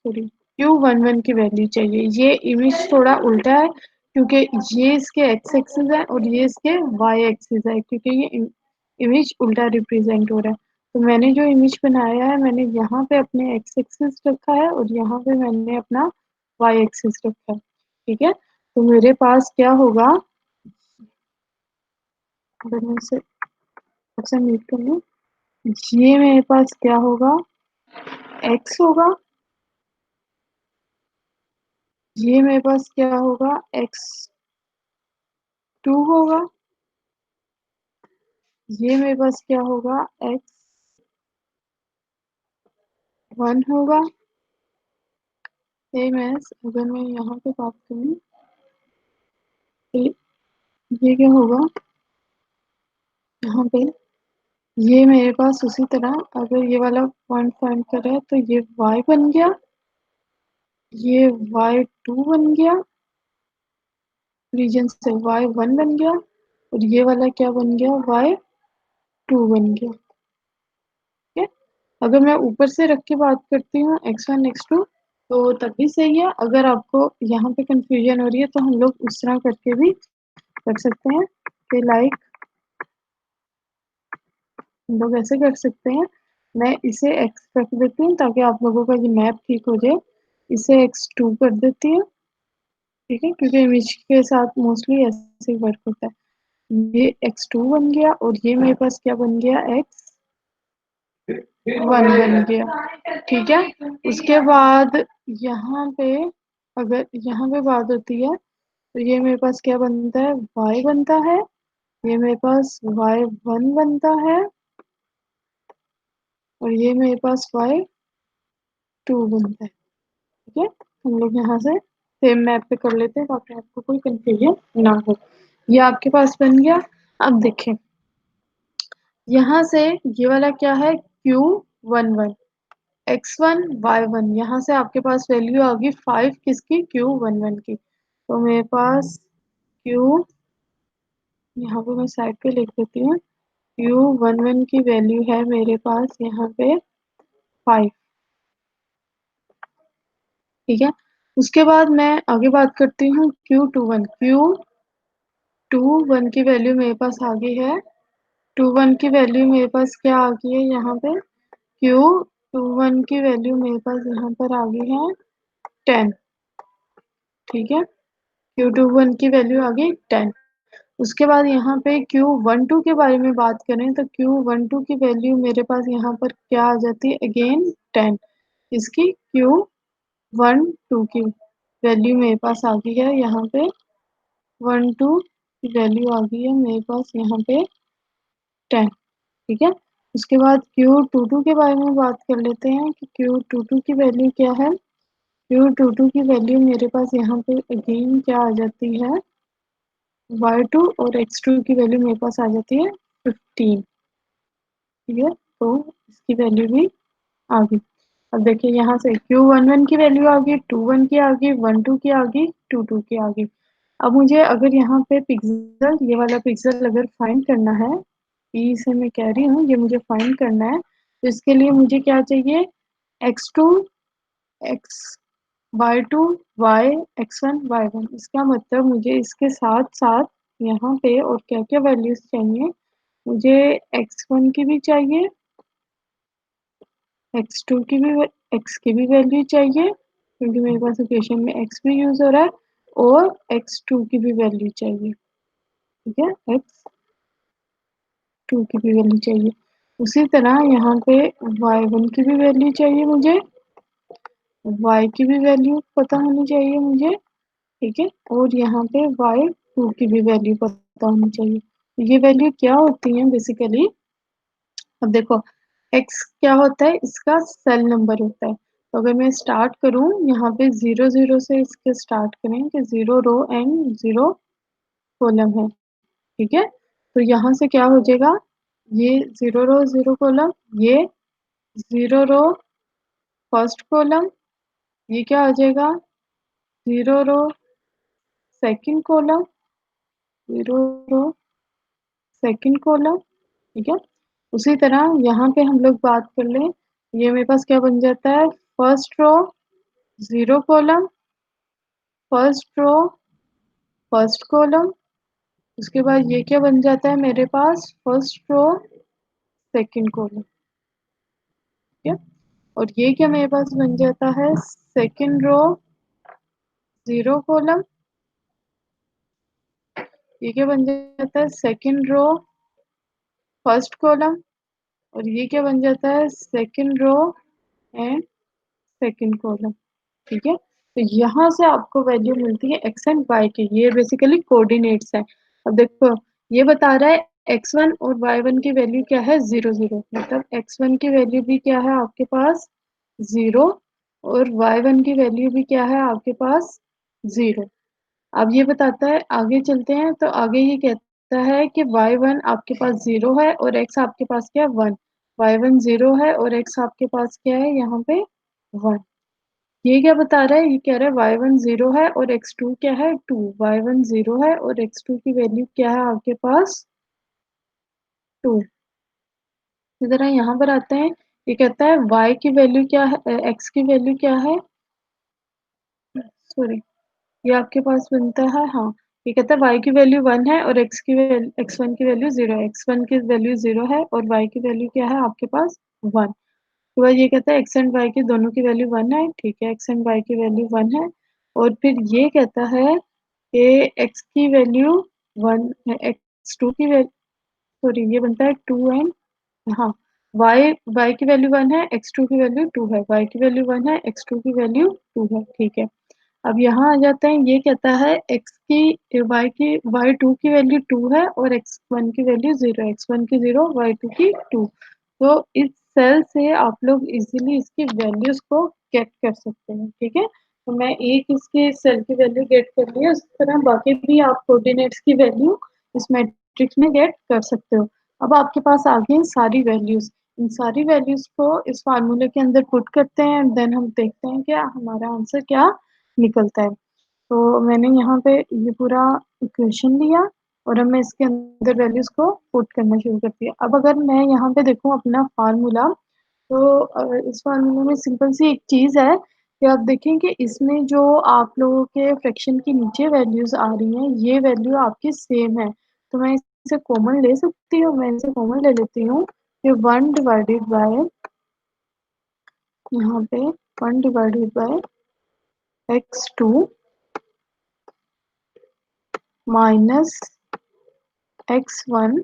सॉरी, Q11 की वैल्यू चाहिए। ये इमेज थोड़ा उल्टा है, क्योंकि ये इसके x एक्सिस है और ये इसके y एक्सिस है, क्योंकि ये इमेज उल्टा रिप्रेजेंट हो रहा है। तो मैंने जो इमेज बनाया है, मैंने यहाँ पे अपने x एक्सिस रखा है और यहाँ पे मैंने अपना y एक्सिस रखा है, ठीक है? तो मेरे पास क्या होगा, अगर मैं इसे अच्छा मीट कर लूँ, ये मेरे पास क्या होगा, x होगा, ये मेरे पास क्या होगा, x2 होगा, ये मेरे पास क्या होगा, x1 होगा। सेम एज अगर मैं यहाँ पे बात करूँ, ये ये क्या होगा यहाँ पे? ये मेरे पास उसी तरह अगर ये वाला पॉइंट फाइंड करे तो ये y बन गया, ये y2 बन गया, रीजन से y1 बन गया, और ये वाला क्या बन गया, y2 बन गया। ठीक है, अगर मैं ऊपर से रख के बात करती हूँ x1 x2 तो तब भी सही है। अगर आपको यहाँ पे कंफ्यूजन हो रही है तो हम लोग उस तरह करके भी कर सकते हैं कि लाइक हम लोग ऐसे कर सकते हैं। मैं इसे x रख देती हूँ ताकि आप लोगों का ये मैप ठीक हो जाए। इसे x2 कर देती हूँ, ठीक है, क्योंकि इमेज के साथ मोस्टली ऐसे ही वर्क होता है। ये x2 बन गया और ये मेरे पास क्या बन गया, x1 बन गया। ठीक है, उसके बाद यहाँ पे अगर यहाँ पे बात होती है तो ये मेरे पास क्या बनता है, y बनता है, ये मेरे पास y1 बनता है, और ये मेरे पास y2 बनता है। ठीक है, हम लोग यहाँ से सेम मैप पे कर लेते हैं ताकि आपको कोई कंफ्यूजन ना हो। ये आपके पास बन गया। अब देखें यहाँ से ये वाला क्या है, Q11 x1 y1, यहाँ से आपके पास वैल्यू आ गई 5 किसकी, Q11 की। तो मेरे पास Q, यहाँ पे मैं साइड पे लिख देती हूँ, Q11 की वैल्यू है मेरे पास यहाँ पे 5। ठीक है, उसके बाद मैं आगे बात करती हूँ Q21 की वैल्यू मेरे पास आ गई है, 21 की वैल्यू मेरे पास क्या आ गई है यहाँ पे, Q21 की वैल्यू मेरे पास यहाँ पर आ गई है 10। ठीक है, Q21 की वैल्यू आ गई 10। उसके बाद यहाँ पे Q12 के बारे में बात करें तो Q12 की वैल्यू मेरे पास यहाँ पर क्या आ जाती है, अगेन 10। इसकी Q12 की वैल्यू मेरे पास आ गई है यहाँ पे 12 की वैल्यू आ गई है मेरे पास यहाँ पे 10। ठीक है, उसके बाद Q22 के बारे में बात कर लेते हैं कि Q22 की वैल्यू क्या है। Q22 की वैल्यू मेरे पास यहाँ पे अगेन क्या आ जाती है, y2, और x2 की वैल्यू मेरे पास आ जाती है 15। ठीक है, तो इसकी वैल्यू भी आ गई। अब देखिए यहाँ से Q11 की वैल्यू आ गई, 21 की आ गई, 12 की आ गई, 22 की आ गई। अब मुझे अगर यहाँ पे पिक्सल, ये वाला पिक्सल अगर फाइंड करना है, ई से मैं कह रही हूँ, ये मुझे फाइंड करना है, तो इसके लिए मुझे क्या चाहिए, x2 x y2 y x1 y1। इसका मतलब मुझे इसके साथ साथ यहाँ पे और क्या क्या वैल्यूज चाहिए, मुझे x1 की भी चाहिए, x2 की भी, x की भी वैल्यू चाहिए क्योंकि मेरे पास इक्वेशन में x भी यूज हो रहा है, और x2 की भी वैल्यू चाहिए। ठीक है, x2 की भी वैल्यू चाहिए। उसी तरह यहाँ पे y1 की भी वैल्यू चाहिए मुझे, y की भी वैल्यू पता होनी चाहिए मुझे। ठीक है, और यहाँ पे y2 की भी वैल्यू पता होनी चाहिए। तो ये वैल्यू क्या होती है बेसिकली, अब देखो x क्या होता है, इसका सेल नंबर होता है। तो अगर मैं स्टार्ट करूं यहाँ पे 0 0 से इसके स्टार्ट करें कि 0 रो एंड 0 कॉलम है। ठीक है, तो यहाँ से क्या हो जाएगा, ये 0 रो 0 कॉलम, ये 0 रो फर्स्ट कॉलम, ये क्या आ जाएगा, 0 row second column, 0 row second column. ठीक है, उसी तरह यहाँ पे हम लोग बात कर लें, ये मेरे पास क्या बन जाता है, first row 0 column, first row first column. उसके बाद ये क्या बन जाता है मेरे पास, फर्स्ट रो सेकंड कॉलम। ठीक है, और ये क्या मेरे पास बन जाता है, सेकंड रो 0 कॉलम, ये क्या बन जाता है, सेकंड रो फर्स्ट कॉलम, और ये क्या बन जाता है, second row and second column. ठीक है, तो यहाँ से आपको वैल्यू मिलती है एक्स एंड वाई की, ये बेसिकली कोऑर्डिनेट्स है। अब देखो ये बता रहा है x1 और y1 की वैल्यू क्या है, 0 0, मतलब x1 की वैल्यू भी क्या है आपके पास 0, और y1 की वैल्यू भी क्या है आपके पास 0। अब ये बताता है, आगे चलते हैं तो आगे ये कहता है कि y1 आपके पास 0 है और x आपके पास क्या है 1। y1 0 है और x आपके पास क्या है यहाँ पे 1। ये क्या बता रहा है, ये कह रहा है y1 0 है और x2 क्या है 2। y1 0 है और x2 की वैल्यू क्या है आपके पास 2। इधर यहाँ पर आते हैं, ये कहता है y की वैल्यू क्या है, x की वैल्यू क्या है, सॉरी, ये आपके पास बनता है, हाँ, ये कहता है y की वैल्यू 1 है और x1 की वैल्यू 0 है। x1 की वैल्यू 0 है और y की वैल्यू क्या है आपके पास 1। तो बाद ये कहता है x एंड y की दोनों की वैल्यू 1 है, ठीक है, x एंड y की वैल्यू 1 है। और फिर ये कहता है कि x की वैल्यू 1 है, x2 की वैल्यू, सॉरी, ये बनता है 2 एंड, हाँ, y की वैल्यू 1 है, x2 की वैल्यू 2 है, y की वैल्यू 1 है, x2 की वैल्यू 2 है, ठीक है। अब यहाँ आ जाते हैं, ये कहता है y2 की वैल्यू 2 है और x1 की वैल्यू 0 है, x1 की 0, y2 की 2। तो इस सेल से आप लोग इजीली इसकी वैल्यूज को गेट कर सकते हैं, ठीक है। तो मैं एक इसके सेल की वैल्यू गेट कर लिया, इस तरह बाकी भी आप कोऑर्डिनेट्स की वैल्यू इस मैट्रिक्स में गेट कर सकते हो। अब आपके पास आ गई सारी वैल्यूज, इन सारी वैल्यूज को इस फार्मूले के अंदर पुट करते हैं एंड देन हम देखते हैं कि हमारा आंसर क्या निकलता है। तो मैंने यहाँ पे ये पूरा इक्वेशन लिया और अब मैं इसके अंदर वैल्यूज को पुट करना शुरू करती है। अब अगर मैं यहाँ पे देखूँ अपना फार्मूला, तो इस फार्मूले में सिंपल सी एक चीज़ है कि आप देखें कि इसमें जो आप लोगों के फ्रैक्शन की नीचे वैल्यूज आ रही हैं, ये वैल्यू आपकी सेम है। तो मैं इसे कॉमन ले सकती हूँ, मैं इसे कॉमन ले लेती हूँ कि 1 डिवाइडेड बाय, यहाँ पे 1 divided by x2 minus x1,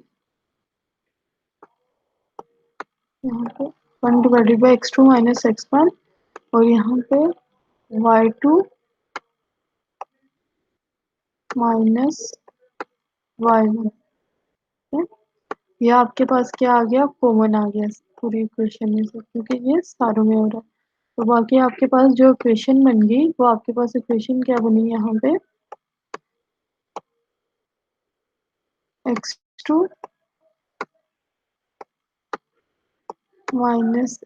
यहाँ पे 1 divided by x2 minus x1, और यहाँ पे y2 माइनस y1, है। ये आपके पास क्या आ गया, कॉमन आ गया पूरी इक्वेशन में से, क्योंकि ये सारों में हो रहा है। तो बाकी आपके पास जो इक्वेशन बन गई, वो आपके पास इक्वेशन क्या बनी यहाँ पे, x2 minus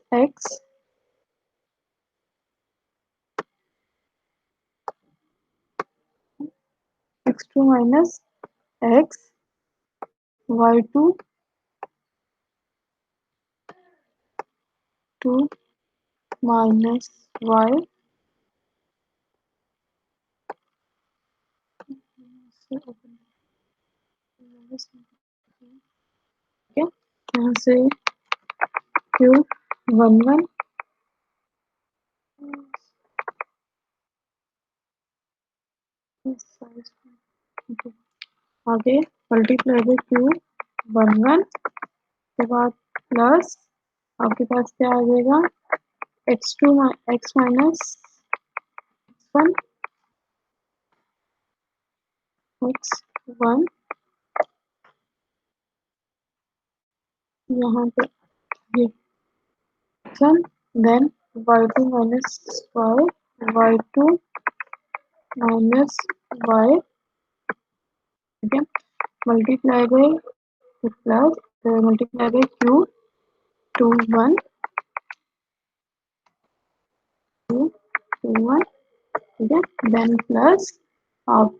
x2 minus x, y2 2 minus y, ठीक है, यहाँ से क्यूब 1 1, आगे मल्टीप्लाई बाई क्यूब 1 1 के बाद प्लस आपके पास क्या आ जाएगा, x2 x माइनस 1 x1, यहाँ पे ये x1, then y2 minus y, y2 minus y, ठीक है, multiply by plus, multiply by cube 2 1 2 2 1, ठीक है, देन प्लस आप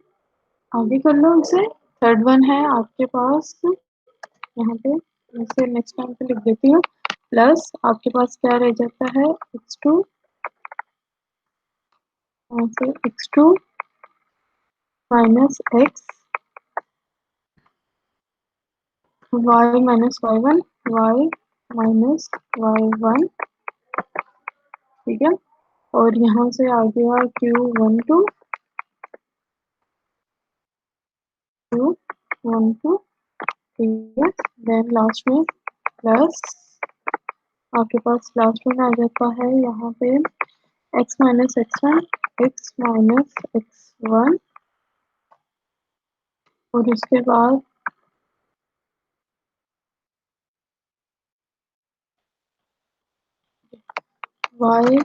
आगे कर लो इसे। थर्ड वन है आपके पास यहाँ पे, इसे नेक्स्ट टाइम पे लिख देती हूँ, प्लस आपके पास क्या रह जाता है x2, यहाँ से x2 minus x, y minus y1, y minus y1, ठीक है, और यहाँ से आ गया q12 q12, ठीक है, देन लास्ट में प्लस आपके पास लास्ट में आ जाता है यहाँ पे x minus x1, x minus x1, और उसके बाद y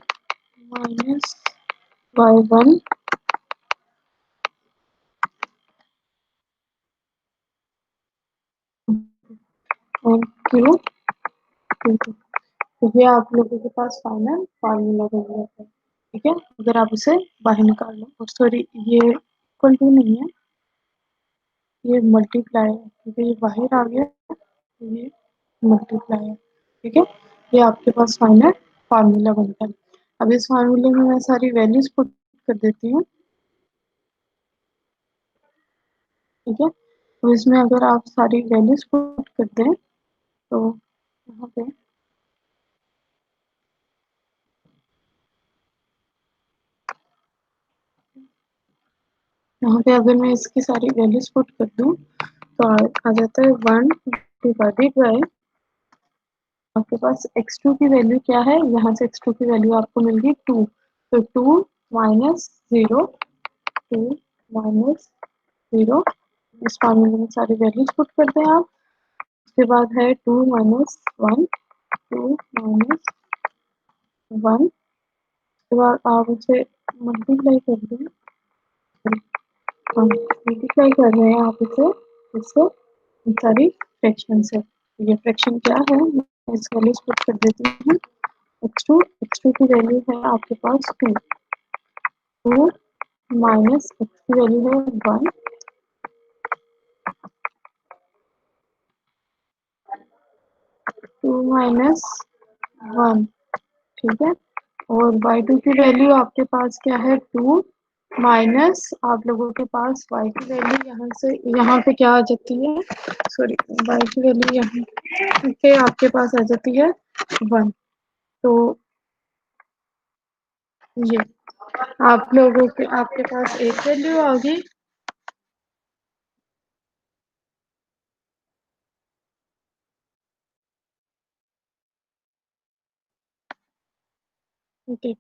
माइनस y1, और क्यू टू टू। तो ये आप लोगों के पास फाइनल फार्मूला बन जाता है। ठीक है, अगर आप इसे बाहर निकाल लो, और सॉरी ये इक्वल टू नहीं है, ये मल्टीप्लाई है क्योंकि ये बाहर आ गया, तो ये मल्टीप्लाई है। ठीक है, ये आपके पास फाइनल फार्मूला बनता है। अब इस फार्मूले में मैं सारी वैल्यूज पुट कर देती हूँ। ठीक है, तो इसमें अगर आप सारी वैल्यूज पुट कर दें तो यहाँ पे अगर मैं इसकी सारी वैल्यूज पुट कर दूँ तो आ जाता है 1 डिवाइडेड बाय, आपके पास x2 की वैल्यू क्या है, यहाँ से x2 की वैल्यू आपको मिल गई 2, तो 2 माइनस 0, 2 माइनस 0, इस फॉर्मूले में सारी वैल्यूज पुट कर दें आप। उसके बाद है 2 माइनस 1, 2 माइनस 1, उसके बाद आप उसे मल्टीप्लाई कर दें, मल्टीप्लाई कर रहे हैं आप इसे इससे, इन सारी फ्रैक्शन से। ये फ्रैक्शन क्या है, मैं इस वैल्यूज पुट कर देती हूँ। x2 की वैल्यू है आपके पास 2, 2 माइनस x की वैल्यू है 1, 2 माइनस 1। ठीक है, और y2 की वैल्यू आपके पास क्या है 2 माइनस, आप लोगों के पास y की वैल्यू यहाँ से यहाँ पे क्या आ जाती है, सॉरी y की वैल्यू यहाँ पे आपके पास आ जाती है 1। तो ये आप लोगों के आपके पास एक वैल्यू आ गई। ठीक,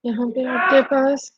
यहाँ पे आपके पास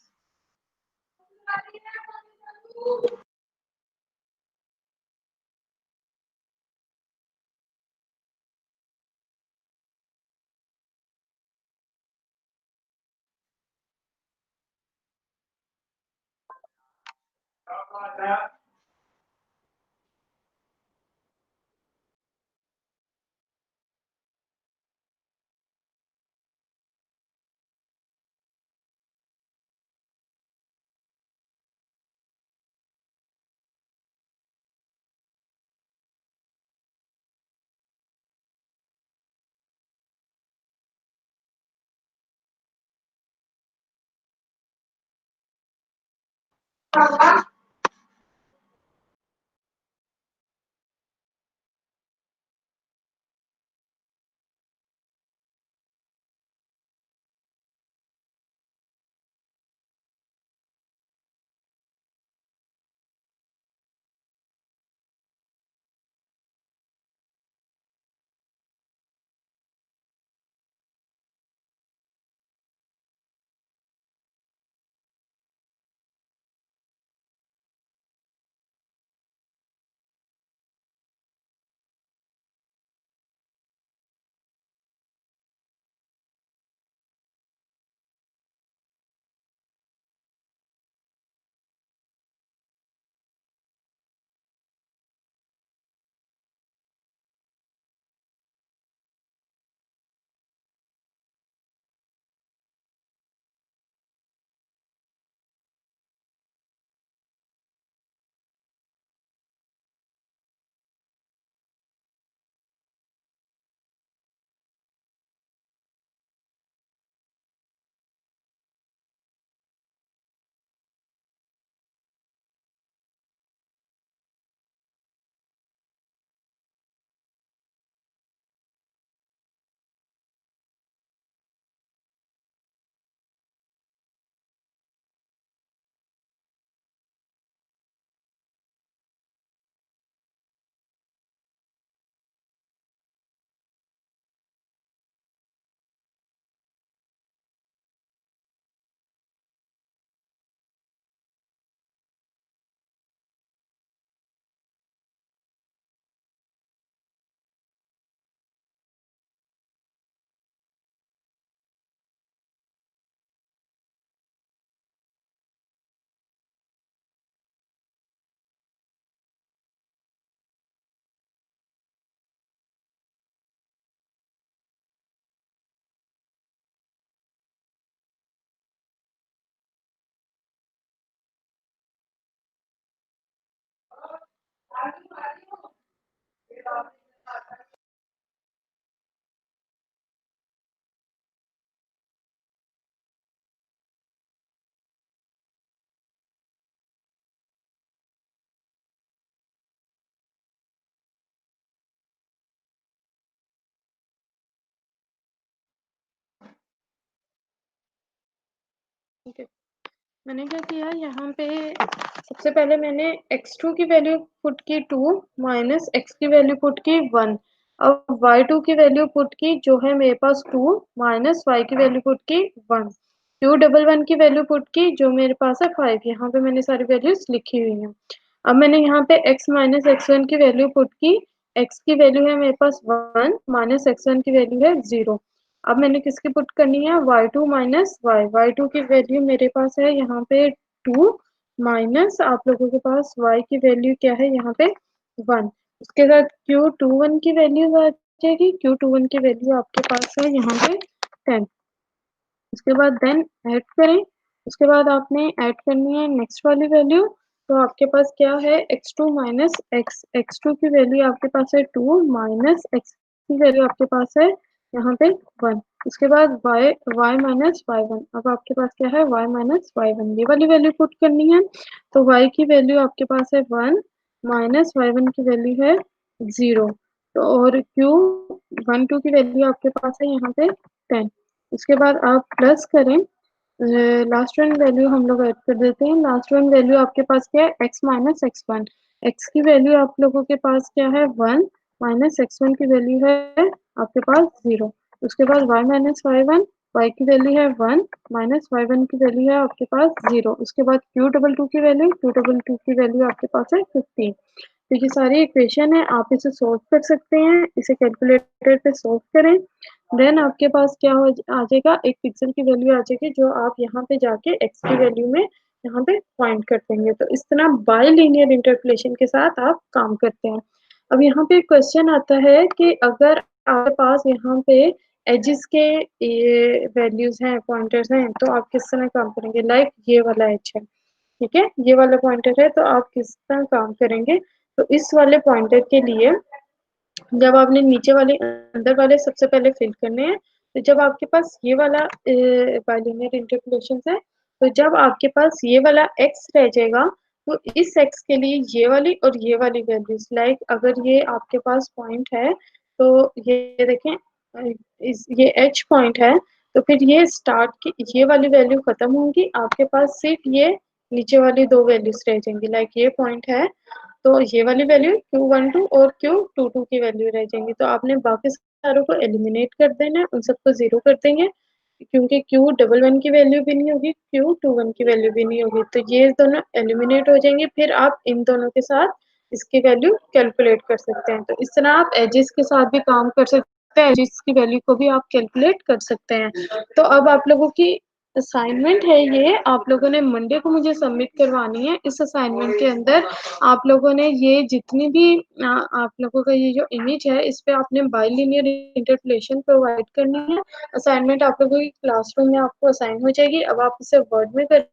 ठीक है। मैंने क्या किया यहाँ पे, सबसे पहले मैंने x2 की वैल्यू पुट की 2 माइनस x की वैल्यू पुट की 1। अब y2 की वैल्यू पुट की जो है मेरे पास 2 माइनस y की वैल्यू पुट की 1। q11 की वैल्यू पुट की जो मेरे पास है 5। यहाँ पे मैंने सारी वैल्यूज लिखी हुई हैं। अब मैंने यहाँ पे x माइनस x1 की वैल्यू पुट की। x की वैल्यू है मेरे पास 1 माइनस x1 की वैल्यू है 0। अब मैंने किसकी पुट करनी है, y2 माइनस y2 की वैल्यू मेरे पास है यहाँ पे 2 माइनस आप लोगों के पास y की वैल्यू क्या है यहाँ पे 1। उसके बाद q21 की वैल्यू आ जाएगी, q21 की वैल्यू आपके पास है यहाँ पे 10। उसके बाद देन ऐड करें। उसके बाद आपने ऐड करनी है नेक्स्ट वाली वैल्यू। तो आपके पास क्या है, x2 माइनस x2 की वैल्यू आपके पास है 2 माइनस x की वैल्यू आपके पास है यहाँ पे 1। उसके बाद y माइनस y1। अब आपके पास क्या है, y माइनस y1, ये वाली वैल्यू पुट करनी है। तो y की वैल्यू आपके पास है 1 माइनस y1 की वैल्यू है 0। तो और q12 की वैल्यू आपके पास है यहाँ पे 10। उसके बाद आप प्लस करें, लास्ट वन वैल्यू हम लोग ऐड कर देते हैं। लास्ट वन वैल्यू आपके पास क्या है, x माइनस x1। x की वैल्यू आप लोगों के पास क्या है 1 माइनस x1 की वैल्यू है आपके पास 0। उसके बाद y माइनस y1, y की वैल्यू है 1 माइनस y1 की वैल्यू है आपके पास 0। उसके बाद q22 की वैल्यू आपके पास है 15। तो ये सारी इक्वेशन है, आप इसे सोल्व कर सकते हैं। इसे कैलकुलेटर पे सोल्व करें, देन आपके पास क्या हो आ जाएगा, एक पिक्सल की वैल्यू आ जाएगी जो आप यहाँ पे जाके एक्स की वैल्यू में यहाँ पे फाइंड कर देंगे। तो इस तरह बाय लीनियर इंटरपोलेशन के साथ आप काम करते हैं। अब यहाँ पे क्वेश्चन आता है कि अगर आपके पास यहाँ पे एजेस के ये वैल्यूज हैं, पॉइंटर्स हैं, तो आप किस तरह काम करेंगे। लाइक ये वाला एज है, ठीक है, ये वाला पॉइंटर है, तो आप किस तरह काम करेंगे। तो इस वाले पॉइंटर के लिए जब आपने नीचे वाले अंदर वाले सबसे पहले फिल करने हैं, तो जब आपके पास ये वाला बाइलिनियर इंटरपोलेशन है, तो जब आपके पास ये वाला x रह जाएगा, तो इस x के लिए ये वाली और ये वाली वैल्यूज, लाइक अगर ये आपके पास पॉइंट है, तो ये देखें ये h पॉइंट है, तो फिर ये स्टार्ट की ये वाली वैल्यू खत्म होंगी, आपके पास सिर्फ ये नीचे वाली दो वैल्यूज रह जाएंगी। लाइक ये पॉइंट है, तो ये वाली वैल्यू Q12 और Q22 की वैल्यू रह जाएंगी। तो आपने बाकी सारों को एलिमिनेट कर देना है, उन सबको जीरो कर देंगे, क्योंकि Q11 की वैल्यू भी नहीं होगी, Q21 की वैल्यू भी नहीं होगी। तो ये दोनों एलिमिनेट हो जाएंगे, फिर आप इन दोनों के साथ इसकी वैल्यू कैलकुलेट कर सकते हैं। तो इस तरह आप एजेस के साथ भी काम कर सकते हैं, एजेस की वैल्यू को भी आप कैलकुलेट कर सकते हैं। तो अब आप लोगों की असाइनमेंट है, ये आप लोगों ने मंडे को मुझे सबमिट करवानी है। इस असाइनमेंट के अंदर आप लोगों ने ये जितनी भी आप लोगों का ये जो इमेज है, इस पे आपने बाइलिनियर इंटरपोलेशन प्रोवाइड करनी है। असाइनमेंट आप लोगों की क्लासरूम में आपको असाइन हो जाएगी। अब आप इसे वर्ड में कर